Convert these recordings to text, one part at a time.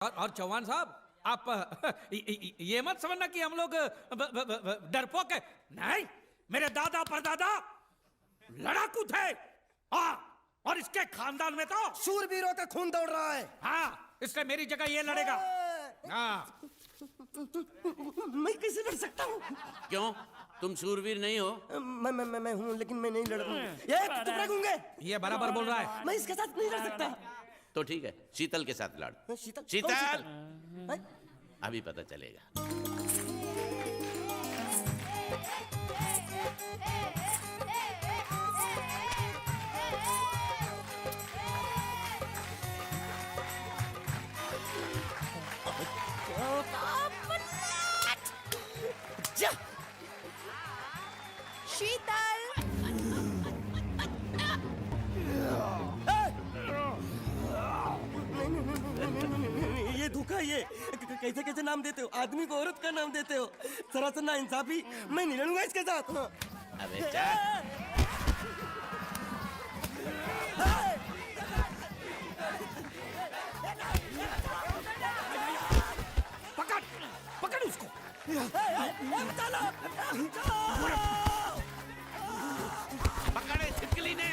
और चौहान साहब आप ये मत समझना कि हम लोग डरपोक है। नहीं, मेरे दादा परदादा लड़ाकू थे। हाँ, और इसके खानदान में तो शूरवीरों का खून दौड़ रहा है। हाँ, इसलिए मेरी जगह ये लड़ेगा। हाँ। मैं कैसे लड़ सकता हूँ? क्यों, तुम शूरवीर नहीं हो? मैं हूँ, लेकिन मैं नहीं लड़ रहा हूँ। ये चुप रखूंगे। ये बराबर बोल रहा है। मैं इसके साथ नहीं लड़ सकता। तो ठीक है, शीतल के साथ लड़। शीतल? शीतल, हैं? अभी पता चलेगा। शीतल, ये धोखा। ये कैसे कैसे नाम देते हो? आदमी को औरत का नाम देते हो। सरासर ना इंसाफी। मैं नहीं लड़ूंगा इसके साथ। अबे जा। पकड़ पकड़ उसको। पकड़े छिपकली ने।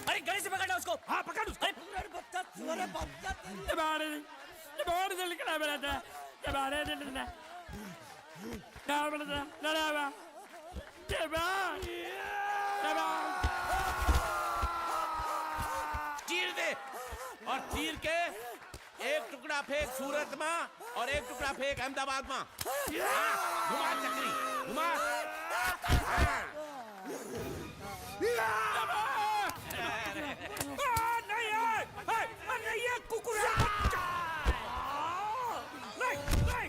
अरे गले से पकड़ना उसको। हाँ, पकड़ उसको। चीर दे, और चीर के एक टुकड़ा फेंक सूरत में और एक टुकड़ा फेंक अहमदाबाद में। हाँ, घुमा चक्री, घुमा। नहीं, ये कुकुर है। नहीं, नहीं, नहीं,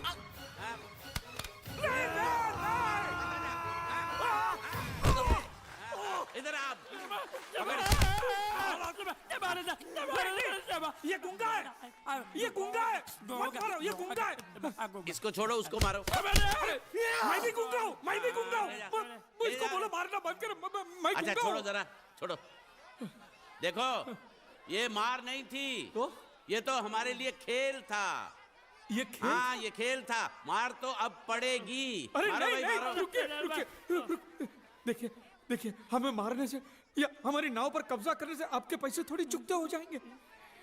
इधर आप। ये गुंगा है, ये गुंगा है। मत मारो, ये गुंगा है। इसको छोड़ो, उसको मारो। मैं भी गुंगा हूँ, मैं भी गुंगा हूँ। इसको बोलो मारना बंद कर। मैं अच्छा गुंगा छोड़ो हूँ। जरा, छोड़ो। देखो, ये मार नहीं थी, तो? ये तो हमारे लिए खेल था। ये खेल? हाँ, ये खेल था। मार तो अब पड़ेगी। अरे मारो नहीं, भाई, नहीं, मारो। रुकिए। देखिए, देखिए, हमें मारने से या हमारी नाव पर कब्जा करने से आपके पैसे थोड़ी चुकते हो जाएंगे।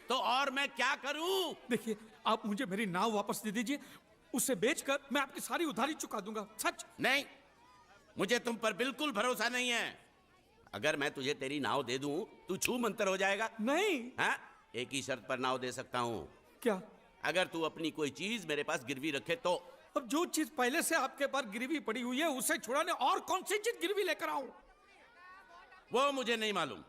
तो और मैं क्या करूं? देखिए, आप मुझे मेरी नाव वापस दे दीजिए। उसे बेचकर मैं आपकी सारी उधारी चुका दूंगा। सच। नहीं, मुझे तुम पर बिल्कुल भरोसा नहीं है। अगर मैं तुझे तेरी नाव दे दूं, तू छू मंतर हो जाएगा। नहीं। हाँ, एक ही शर्त पर नाव दे सकता हूं। क्या? अगर तू अपनी कोई चीज मेरे पास गिरवी रखे तो। अब जो चीज पहले से आपके पास गिरवी पड़ी हुई है उसे छुड़ाने और कौन सी चीज गिरवी लेकर आऊं? वो मुझे नहीं मालूम।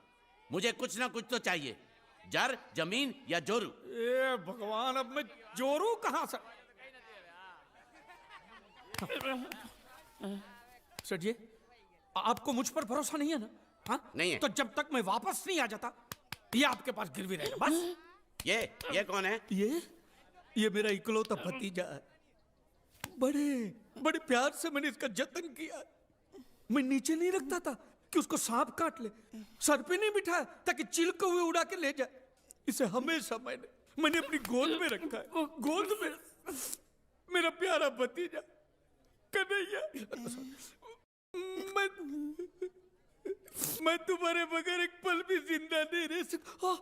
मुझे कुछ ना कुछ तो चाहिए। जर, जमीन या जोरू। ए भगवान, अब मैं जोरू कहां से? सर जी, आपको मुझ पर भरोसा नहीं है ना? हाँ? नहीं है। तो जब तक मैं वापस नहीं आ जाता, ये आपके पास गिरवी रहेगा बस। ये कौन है? ये मेरा इकलौता भतीजा है। बड़े बड़े प्यार से मैंने इसका जतन किया। मैं नीचे नहीं रखता था कि उसको सांप काट ले, सर पे नहीं बिठाया ताकि चिल को हुए उड़ा के ले जाए। इसे हमेशा मैंने अपनी गोद में रखा है। गोद में मेरा प्यारा भतीजा कन्हैया। मैं तुम्हारे बगैर एक पल भी जिंदा नहीं रह सकता।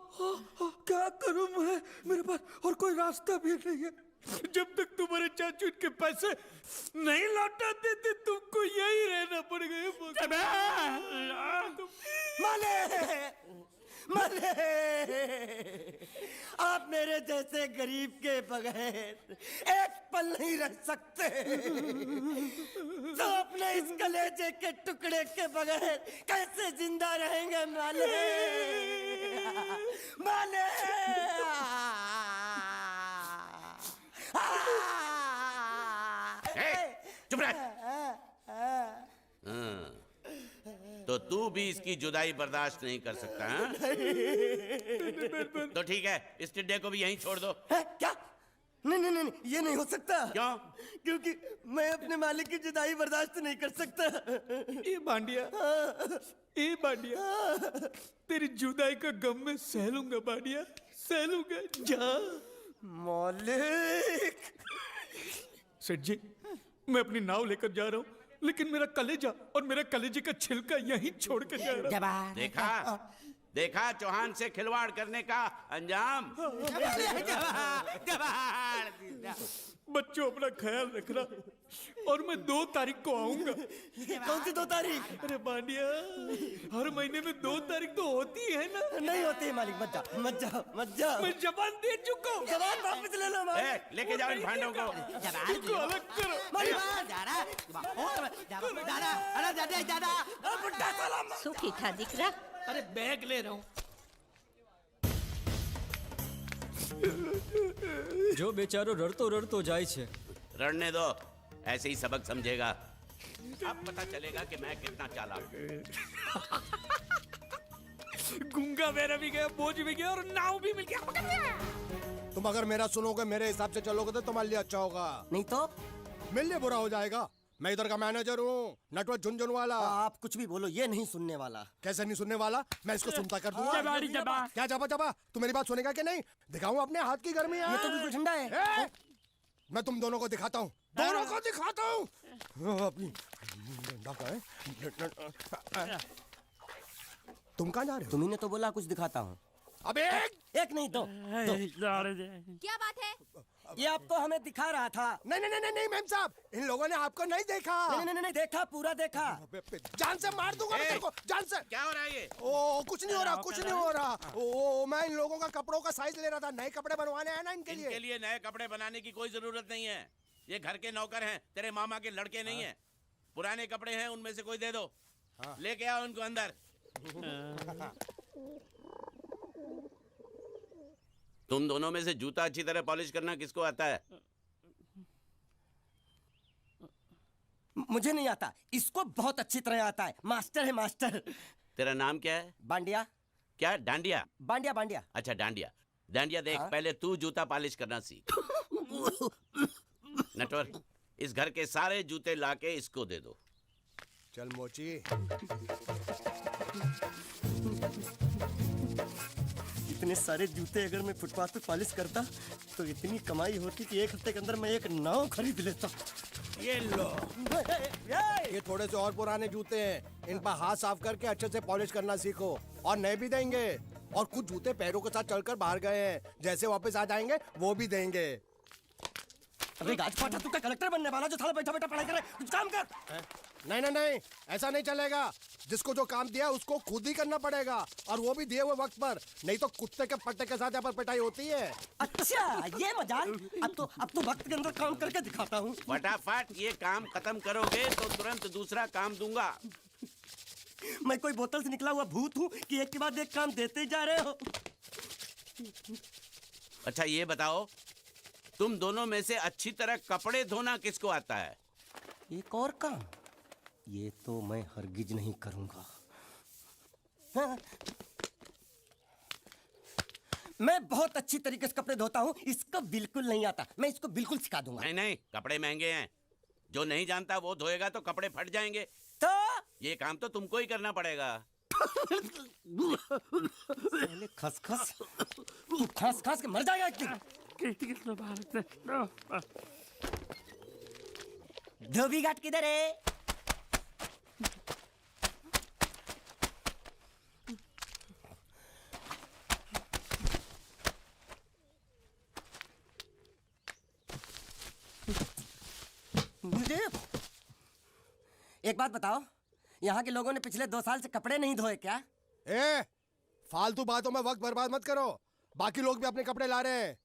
क्या करूं मैं? मेरे पास और कोई रास्ता भी नहीं है। जब तक तुम्हारे चाचू के पैसे नहीं लौटा देते तुमको यही रहना पड़ेगा। माले, आप मेरे जैसे गरीब के बगैर एक पल नहीं रह सकते। तो अपने इस कलेजे के टुकड़े के बगैर कैसे जिंदा रहेंगे माले? माले, चुप रह। तो तू भी इसकी जुदाई बर्दाश्त नहीं कर सकता है? तो ठीक है, इस टिड्डे को भी यहीं छोड़ दो। क्या? नहीं नहीं नहीं नहीं, ये नहीं हो सकता। क्यों? क्योंकि मैं अपने मालिक की जुदाई बर्दाश्त नहीं कर सकता। ए बांडिया, ए बांडिया, तेरी जुदाई का गम मैं सह लूंगा बांडिया, सह लूंगा। जा मालिक। सेठ जी, मैं अपनी नाव लेकर जा रहा हूँ, लेकिन मेरा कलेजा और मेरा कलेजे का छिलका यहीं छोड़ के जा रहा हूँ। जवान। देखा देखा चौहान से खिलवाड़ करने का अंजाम। बच्चों, अपना ख्याल रखना, और मैं 2 तारीख को आऊंगा। कौन सी 2 तारीख? अरे बांडिया, हर महीने में 2 तारीख तो होती है ना। नहीं होती है मालिक, मत जाओ मत जाओ मत जाओ। मैं जबान दे चुका हूँ। जवान वापस ले लो मालिक। लेके जाओ इन भांडों को। इनको अलग करो। बुड्ढा सलाम। सुखी था दिकरा। अरे बैग ले रहा हूँ। जो बेचारो रड़तो रड़तो जाए छे। रड़ने दो, ऐसे ही सबक समझेगा। अब पता चलेगा कि मैं कितना चालाक हूँ। गुंगा मेरा भी गया, बोझ भी गया, और नाव भी मिल गया। तुम अगर मेरा सुनोगे, मेरे हिसाब से चलोगे तो तुम्हारे लिए अच्छा होगा, नहीं तो मेरे लिए बुरा हो जाएगा। मैं इधर का मैनेजर हूँ, नटवर झुनझुन वाला। आप कुछ भी बोलो, ये नहीं सुनने वाला। कैसे नहीं सुनने वाला? मैं इसको सुनता कर दूंगा। क्या जबा जबा? तू मेरी बात सुनेगा कि नहीं? दिखाऊं अपने हाथ की गर्मी? ये तो बिल्कुल ठंडा है। मैं तुम दोनों को दिखाता हूँ, दोनों को दिखाता हूँ। अपनी डंडा का है। तुम कहाँ जा रहे हो? तुम्ही ने तो बोला कुछ दिखाता हूँ। अब एक नहीं दो। क्या बात है? ये आपको हमें दिखा रहा था। नहीं नहीं नहीं नहीं मैम साहब, इन लोगों ने आपको नहीं देखा। नहीं नहीं नहीं देखा, पूरा देखा। जान से मार दूंगा मैं तेरे को, जान से। क्या हो रहा है ये? ओ कुछ नहीं हो रहा, कुछ नहीं हो रहा। ओ मैं इन लोगों का कपड़ों का साइज ले रहा था, नए कपड़े बनवाने हैं ना इनके लिए। इनके लिए नए कपड़े बनाने की कोई जरूरत नहीं है। ये घर के नौकर हैं, तेरे मामा के लड़के नहीं हैं। पुराने कपड़े हैं, उनमें से कोई दे दो। लेके आओ उनको अंदर। तुम दोनों में से जूता अच्छी तरह पॉलिश करना किसको आता है? मुझे नहीं आता, इसको बहुत अच्छी तरह आता है। मास्टर है मास्टर। तेरा नाम क्या है? बांडिया। क्या? डांडिया? बांडिया बांडिया। अच्छा डांडिया। डांडिया देख, पहले तू जूता पॉलिश करना सीख। नटवर, इस घर के सारे जूते लाके इसको दे दो। चल मोची। इतने सारे जूते अगर मैं फुटपाथ पे पॉलिश करता तो इतनी कमाई होती कि 1 हफ्ते के अंदर मैं एक नाव खरीद लेता। ये लो, ये थोड़े से और पुराने जूते हैं, इन पर हाथ साफ करके अच्छे से पॉलिश करना सीखो, और नए भी देंगे। और कुछ जूते पैरों के साथ चलकर बाहर गए हैं, जैसे वापस आ जाएंगे वो भी देंगे। अबे गाजपाटा, तू क्या कलेक्टर बनने वाला जो थाला बैठा बैठा पढ़ाई करे? कुछ काम कर। नहीं नहीं नहीं, ऐसा नहीं चलेगा। जिसको जो काम दिया उसको खुद ही करना पड़ेगा, और वो भी दिए हुए वक्त पर, नहीं तो कुत्ते के पट्टे के साथ यहाँ पर पिटाई होती है। अच्छा ये मजाक। अब तो वक्त के अंदर काम करके दिखाता हूँ। फटाफट ये काम खत्म करोगे तो तुरंत दूसरा काम दूंगा। मैं कोई बोतल से निकला हुआ भूत हूँ कि एक के बाद एक काम देते ही जा रहे हो? अच्छा ये बताओ, तुम दोनों में से अच्छी तरह कपड़े धोना किसको आता है? एक और काम, ये तो मैं हरगिज नहीं करूंगा। हाँ। मैं बहुत अच्छी तरीके से कपड़े धोता हूँ, इसको बिल्कुल नहीं आता। मैं इसको बिल्कुल सिखा दूंगा। नहीं नहीं, कपड़े महंगे हैं। जो नहीं जानता वो धोएगा तो कपड़े फट जाएंगे। तो ये काम तो तुमको ही करना पड़ेगा। पहले खसखस, तू खस खस के मर जाएगा एक दिन। धोबी घाट किधर है? मुझे एक बात बताओ, यहाँ के लोगों ने पिछले 2 साल से कपड़े नहीं धोए क्या? फालतू बातों में वक्त बर्बाद मत करो, बाकी लोग भी अपने कपड़े ला रहे हैं।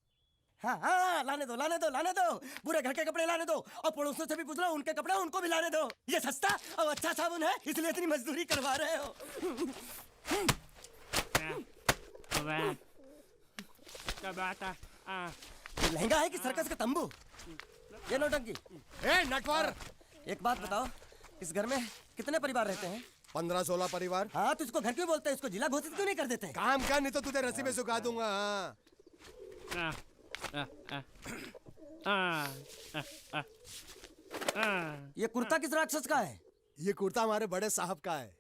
हाँ हाँ, लाने दो लाने दो लाने दो। पूरे घर के कपड़े लाने दो, और पड़ोसियों से भी पूछ लो, उनके कपड़े उनको भी लाने दो। ये सस्ता और अच्छा साबुन है, इसलिए इतनी मजदूरी करवा रहे हो। ये लहंगा है कि सर्कस का तंबू? ये नौटंकी। नटवर, एक बात बताओ, इस घर में कितने परिवार रहते हैं? 15-16 परिवार। हाँ, तो इसको घर क्यों बोलते हैं? इसको जिला घोषित क्यों नहीं कर देते? काम कर, नहीं तो तुझे रस्सी में सुखा दूंगा। ये कुर्ता किस राक्षस का है? ये कुर्ता हमारे बड़े साहब का है।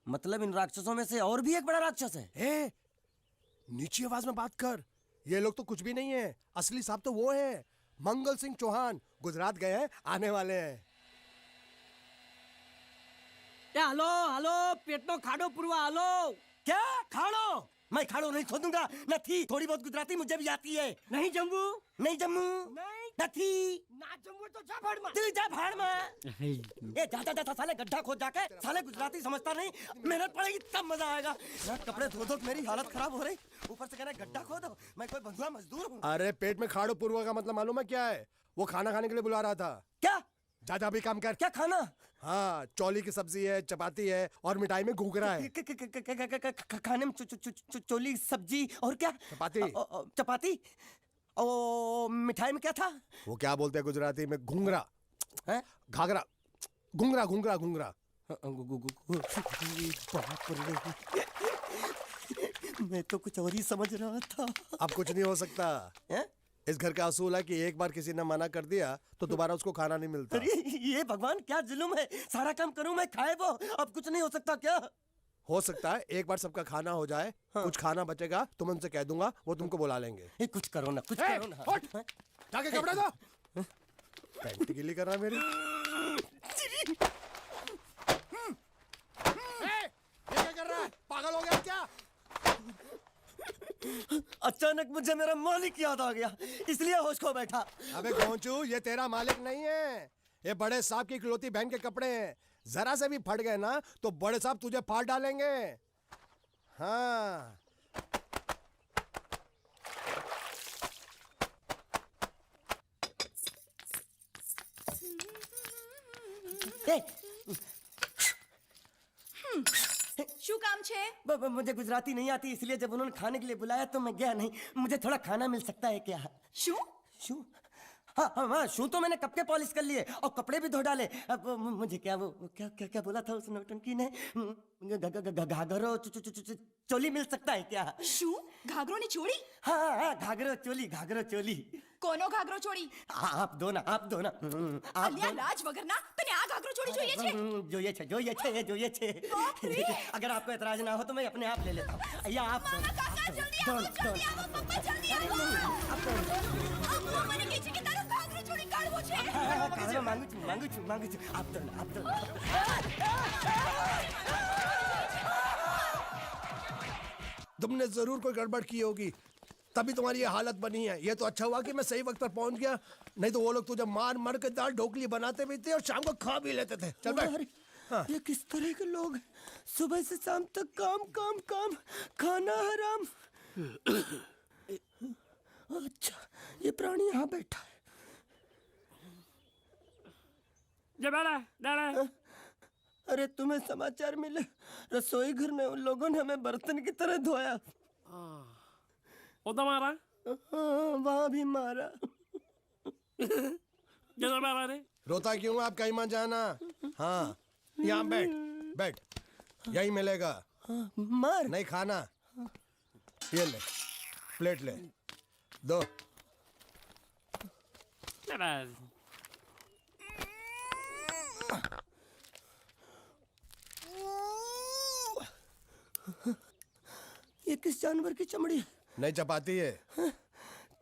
मतलब इन राक्षसों में से और भी एक बड़ा राक्षस है? ए, नीची आवाज में बात कर। ये लोग तो कुछ भी नहीं है, असली साहब तो वो है मंगल सिंह चौहान। गुजरात गए हैं, आने वाले हैं। हेलो हेलो, पेटनो खाड़ो पुरवा हेलो। क्या खाड़ो? मैं खाड़ो नहीं खोदूंगा। न थी, थोड़ी बहुत गुजराती मुझे भी आती है। नहीं जम्मू, नहीं जम्मू, नहीं थी ना जम्मू तो जा भाड़ में। तू जा भाड़ में। ये जा जा जा साले गड्ढा खोद जाके। साले गुजराती समझता नहीं, मेहनत पड़ेगी तब मजा आएगा। ना कपड़े धो धो मेरी हालत खराब हो रही, ऊपर से कह रहे गड्ढा खोदो। मैं कोई बंधुआ मजदूर हूँ? अरे पेट में खाड़ो पूर्वा का मतलब मालूम है क्या है? वो खाना खाने के लिए बुला रहा था। क्या? जा जा भी काम कर। क्या खाना? हाँ, चौली की सब्जी है, चपाती है और मिठाई में घूघरा है। खाने में चोली सब्जी और क्या? चपाती। चपाती। ओ मिठाई में क्या था? वो क्या बोलते हैं गुजराती में? घूंघरा है? घाघरा, घूंघरा घूंघरा घूंघरा। बाप रे, मैं तो कुछ और ही समझ रहा था। अब कुछ नहीं हो सकता है? इस घर का असूल है कि एक बार किसी ने मना कर दिया तो दोबारा उसको खाना नहीं मिलता। अरे ये भगवान क्या जुल्म है। सारा काम करूं मैं, खाए वो। अब कुछ नहीं हो सकता क्या? हो सकता है एक बार सबका खाना हो जाए। हाँ। कुछ खाना बचेगा तो मैं उनसे कह दूंगा, वो तुमको बुला लेंगे। कुछ करो ना, कुछ करो ना। जाके कपड़े दो। पैंट गीली कर रहा मेरी। ये क्या कर रहा है? पागल हो गया क्या? अचानक मुझे मेरा मालिक याद आ गया, इसलिए होश खो बैठा। अबे गोंचू, ये तेरा मालिक नहीं है, ये बड़े साहब की इकलौती बहन के कपड़े हैं। जरा से भी फट गए ना तो बड़े साहब तुझे फाड़ डालेंगे। हाँ। શું કામ છે? मुझे गुजराती नहीं आती, इसलिए जब उन्होंने खाने के लिए बुलाया तो मैं गया नहीं। मुझे थोड़ा खाना मिल सकता है क्या? શું? शू? हाँ हाँ हाँ, शू तो मैंने कब के पॉलिश कर लिए और कपड़े भी धो डाले। अब मुझे क्या वो क्या क्या क्या बोला था उस नौटंकी ने? घाघरो चोली मिल सकता है क्या? શું? ઘાઘરોની ચોળી? हाँ हाँ, घाघरो चोली, घाघरो चोली। કોનો ઘાઘરો ચોળી? आप दो ना, आप दो ना। आप અલ્યા લાજ વગરના, તને આ ઘાઘરો ચોળી જોઈએ છે? જોઈએ છે, જોઈએ છે, જોઈએ છે। अगर आपको एतराज ना हो तो मैं अपने आप ले लेता हूँ। या आप दो, કાકા જલ્દી આવો, જલ્દી આવો, પપ્પા જલ્દી આવો। અમ્મા મને કહે છે કે તારો ઘાઘરો ચોળી કાઢવો છે। खाना मांगू छू, मांगू छू, मांगू छू। आप दो ना, आप दो ना। तुमने जरूर कोई गड़बड़ की होगी, तभी तुम्हारी ये हालत बनी है। ये तो अच्छा हुआ कि मैं सही वक्त पर पहुंच गया, नहीं तो वो लोग तुझे मार मार के दाल ढोकली बनाते भी थे और शाम को खा भी लेते थे। चल बैठ। हाँ। ये किस तरह के लोग हैं? सुबह से शाम तक काम काम काम, खाना हराम। अच्छा, ये प्राणी यहाँ बैठा है। अरे तुम्हें समाचार मिले? रसोई घर में उन लोगों ने हमें बर्तन की तरह धोया। मारा? हाँ, वहाँ भी मारा। मारा रे? रोता क्यों? आप कहीं मत जाना। हाँ, यहाँ बैठ बैठ, यही मिलेगा। मार? नहीं खाना, ये ले, प्लेट ले, दो। ये किस जानवर की चमड़ी है? नहीं चपाती है।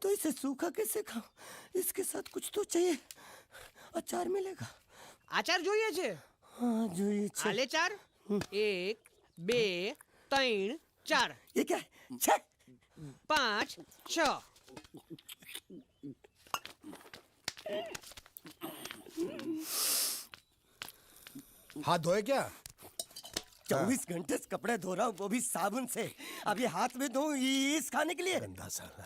तो इसे सूखा कैसे खाऊं? इसके साथ कुछ तो चाहिए। अचार मिलेगा? આચાર જોઈએ છે? हाँ જોઈએ છે। આલે ચાર 1 2 3 4 ये क्या है? 6 5 6 हाथ धोए क्या? 24 घंटे से कपड़े धो रहा हूँ, वो भी साबुन से। अब ये हाथ में धो इस खाने के लिए? गंदा साला।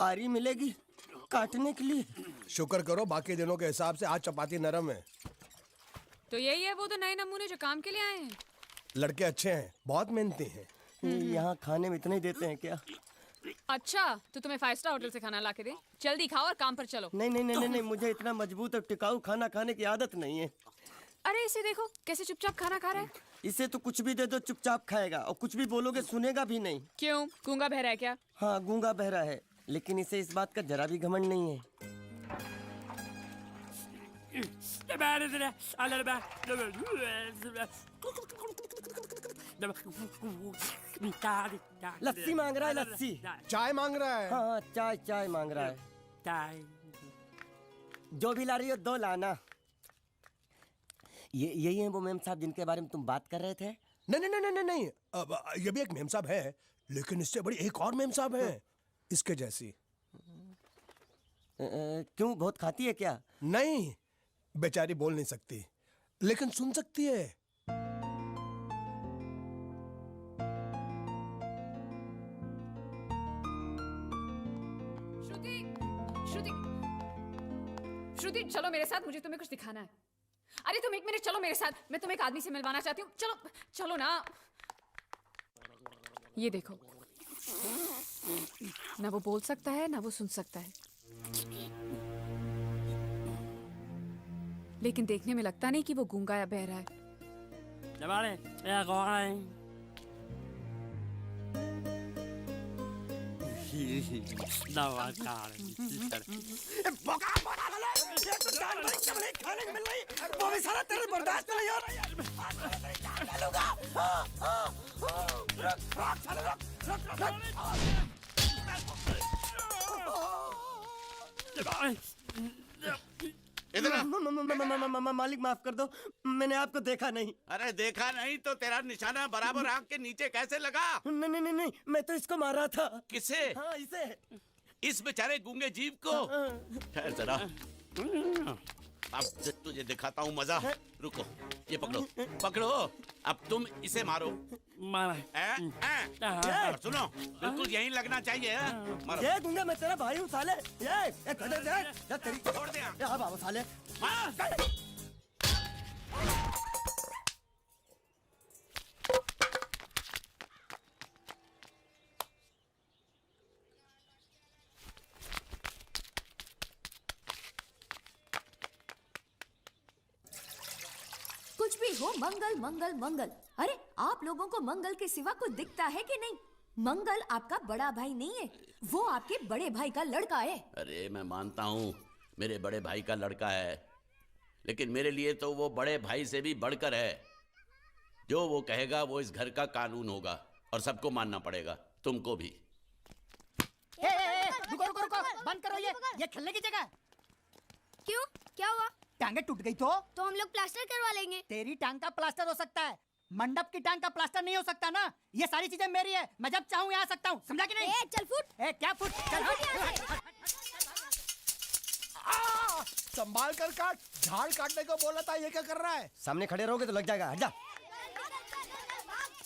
आरी मिलेगी काटने के लिए? शुक्र करो बाकी दिनों के हिसाब से आज चपाती नरम है। तो यही है वो तो नए नमूने जो काम के लिए आए हैं। लड़के अच्छे हैं, बहुत मेहनती हैं। यहाँ खाने में इतना ही देते हैं क्या? अच्छा, तो तुम्हें 5 स्टार होटल से खाना ला के दे? जल्दी खाओ और काम पर चलो। नहीं नहीं नहीं नहीं, मुझे इतना मजबूत और टिकाऊ खाना खाने की आदत नहीं है। अरे इसे देखो कैसे चुपचाप खाना खा रहा है। इसे तो कुछ भी दे दो चुपचाप खाएगा और कुछ भी बोलोगे सुनेगा भी नहीं। क्यों गूंगा बहरा है क्या? हाँ गूंगा बहरा है, लेकिन इसे इस बात का जरा भी घमंड नहीं है। लस्सी मांग रहा है, लस्सी। चाय मांग रहा है। हाँ चाय चाय मांग रहा है। जो भी ला रही हो 2 लाना। यही है वो मेम साहब जिनके बारे में तुम बात कर रहे थे? नहीं नहीं नहीं नहीं नहीं, अब ये भी एक मेम साहब है, लेकिन इससे बड़ी एक और मेम साहब है इसके जैसी। क्यों बहुत खाती है क्या? नहीं, बेचारी बोल नहीं सकती लेकिन सुन सकती है। श्रुति श्रुति श्रुति चलो मेरे साथ, मुझे तुम्हें कुछ दिखाना है। अरे तुम 1 मिनट चलो मेरे साथ, मैं तुम्हें एक आदमी से मिलवाना चाहती हूँ। चलो चलो ना। ये देखो, ना वो बोल सकता है ना वो सुन सकता है, लेकिन देखने में लगता नहीं कि वो गूंगा या बहरा है। वो भी सारा तेरे बर्दाश्त नहीं हो रहा इधर आ। मालिक माफ कर दो, मैंने आपको देखा नहीं। अरे देखा नहीं तो तेरा निशाना बराबर आंख के नीचे कैसे लगा? नहीं नहीं नहीं नहीं, मैं तो इसको मारा था। किसे? हाँ इसे। इस बेचारे गूंगे जीव को? ठहर जरा, अब तुझे दिखाता हूँ मजा। रुको, ये पकड़ो पकड़ो, अब तुम इसे मारो। और सुनो, बिल्कुल यहीं लगना चाहिए। मारो। ये गूंगा, मैं तेरा भाई हूँ साले। ये खड़े जा, तेरी छोड़ दे। हाँ बाबू साले। मार। कुछ भी हो, मंगल मंगल मंगल। अरे आप लोगों को मंगल के सिवा कुछ दिखता है कि नहीं? मंगल आपका बड़ा भाई नहीं है, वो आपके बड़े भाई का लड़का है। अरे मैं मानता हूँ मेरे बड़े भाई का लड़का है, लेकिन मेरे लिए तो वो बड़े भाई से भी बढ़कर है। जो वो कहेगा वो इस घर का कानून होगा और सबको मानना पड़ेगा, तुमको भी। रुको रुको रुको, बंद करो ये खेलने की जगह। क्यों, क्या हुआ? टांगे टूट गई तो हम लोग प्लास्टर करवा लेंगे। तेरी टांग का प्लास्टर हो सकता है, मंडप की टांग का प्लास्टर नहीं हो सकता ना। ये सारी चीजें मेरी है, मैं जब चाहूँ यहाँ आ सकता हूँ, समझा कि नहीं? चल फुट। क्या फुट? चल संभाल कर काट, झाड़ काटने को बोला था, ये क्या कर रहा है? सामने खड़े रहोगे तो लग जाएगा, हट जा।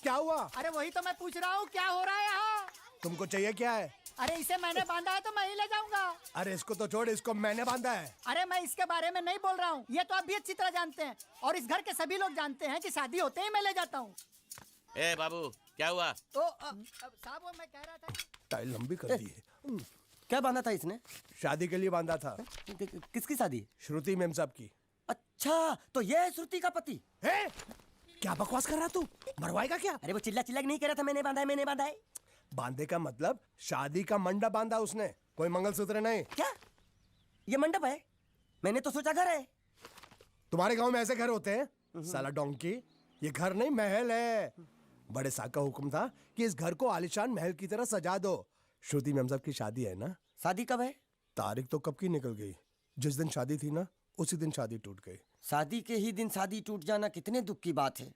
क्या हुआ? अरे वही तो मैं पूछ रहा हूँ, क्या हो रहा है यहाँ? तुमको चाहिए क्या है? अरे इसे मैंने बांधा है तो मैं ही ले जाऊंगा। अरे इसको तो छोड़, इसको मैंने बांधा है। अरे मैं इसके बारे में नहीं बोल रहा हूँ, ये तो आप भी अच्छी तरह जानते हैं और इस घर के सभी लोग जानते हैं कि शादी होते ही मैं ले जाता हूँ। ए बाबू, क्या हुआ? साहब वो मैं कह रहा था। टाइल लंबी कर दी है। क्या बांधा था इसने? शादी के लिए बांधा था। किसकी शादी? श्रुति मेम साहब की। अच्छा, तो ये है श्रुति का पति? है? क्या बकवास कर रहा तू? मरवाएगा क्या? अरे वो चिल्ला चिल्ला नहीं कह रहा था मैंने बांधा है, मैंने बांधा है। बांधे का मतलब शादी का मंडप बांधा उसने, कोई मंगलसूत्र नहीं। क्या ये मंडप है? मैंने तो सोचा घर है। तुम्हारे गांव में ऐसे घर होते हैं साला डोंकी? ये घर नहीं, महल है। बड़े साहब का हुक्म था कि इस घर को आलीशान महल की तरह सजा दो। श्रुति मेम साहब की शादी है ना? शादी कब है? तारीख तो कब की निकल गई, जिस दिन शादी थी ना उसी दिन शादी टूट गई। शादी के ही दिन शादी टूट जाना कितने दुख की बात है।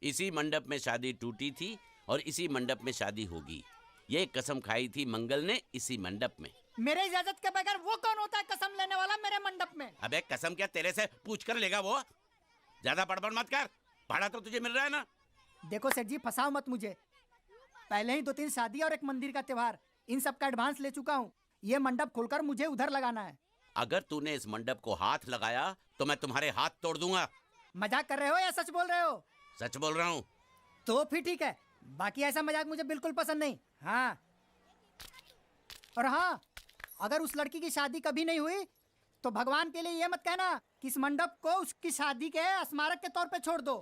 इसी मंडप में शादी टूटी थी और इसी मंडप में शादी होगी। ये कसम खाई थी मंगल ने इसी मंडप में। मेरे इजाजत के बगैर वो कौन होता है कसम लेने वाला मेरे मंडप में? अबे कसम क्या तेरे से पूछ कर लेगा वो? ज्यादा बड़बड़ मत कर, भाड़ा तो तुझे मिल रहा है ना। देखो सेठ जी, फंसाओ मत मुझे। पहले ही 2-3 शादी और एक मंदिर का त्योहार, इन सब का एडवांस ले चुका हूँ। ये मंडप खोलकर मुझे उधर लगाना है। अगर तूने इस मंडप को हाथ लगाया तो मैं तुम्हारे हाथ तोड़ दूंगा। मजाक कर रहे हो या सच बोल रहे हो? सच बोल रहा हूँ। तो फिर ठीक है, बाकी ऐसा मजाक मुझे बिल्कुल पसंद नहीं। हाँ, और हाँ, अगर उस लड़की की शादी कभी नहीं हुई तो भगवान के लिए ये मत कहना कि इस मंडप को उसकी शादी के स्मारक के तौर पे छोड़ दो।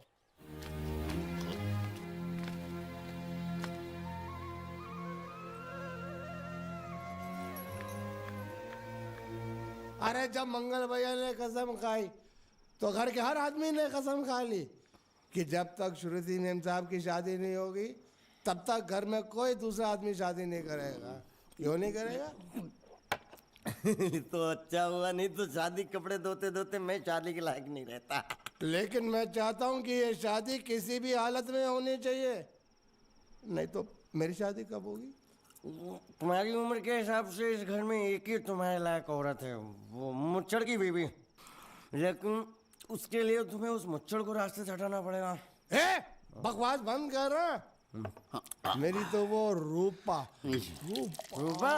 अरे जब मंगल भैया ने कसम खाई तो घर के हर आदमी ने कसम खा ली कि जब तक श्रुति मेम साहब की शादी नहीं होगी तब तक घर में कोई दूसरा आदमी शादी नहीं करेगा। क्यों नहीं करेगा? तो अच्छा हुआ, नहीं तो शादी कपड़े धोते धोते मैं शादी के लायक नहीं रहता। लेकिन मैं चाहता हूँ कि ये शादी किसी भी हालत में होनी चाहिए, नहीं तो मेरी शादी कब होगी? तुम्हारी उम्र के हिसाब से इस घर में एक ही तुम्हारे लायक औरत है, वो मुच्छड़ की बीवी। लेकिन उसके लिए तुम्हें उस मुच्छड़ को रास्ते से हटाना पड़ेगा। बकवास बंद कर रहा। मेरी तो वो रूपा। रूपा?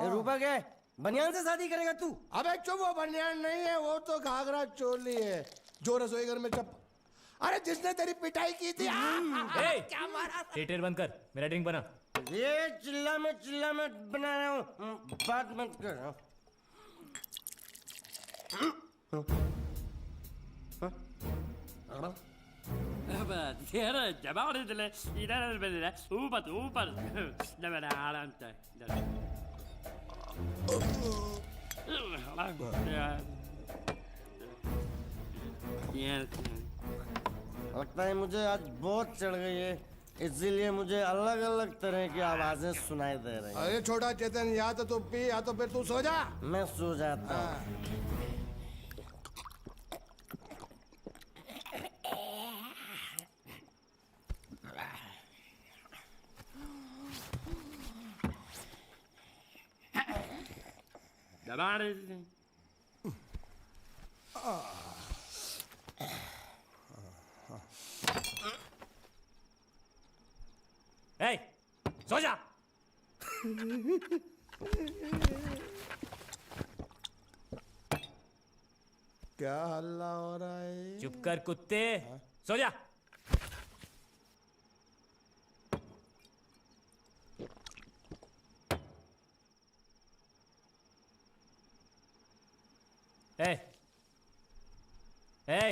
रूपा क्या है? बनियान से शादी करेगा तू? अबे चुप, वो बनियान नहीं है, वो तो घाघरा चोली है जो रसोई घर में अरे जिसने तेरी पिटाई की थी। क्या मारा? थिएटर बंद कर, मेरा ड्रिंक बना। ये चिल्ला में बना रहा हूँ, बात मत कर। लगता है मुझे आज बहुत चढ़ गई है, इसीलिए मुझे अलग अलग तरह की आवाजें सुनाई दे रही हैं। अरे छोटा चेतन, या तो तू पी या तो फिर तू सो जा। मैं सो जाता हूँ। सो जा। क्या हल्ला हो रहा है? चुप कर कुत्ते, सो जा। ए,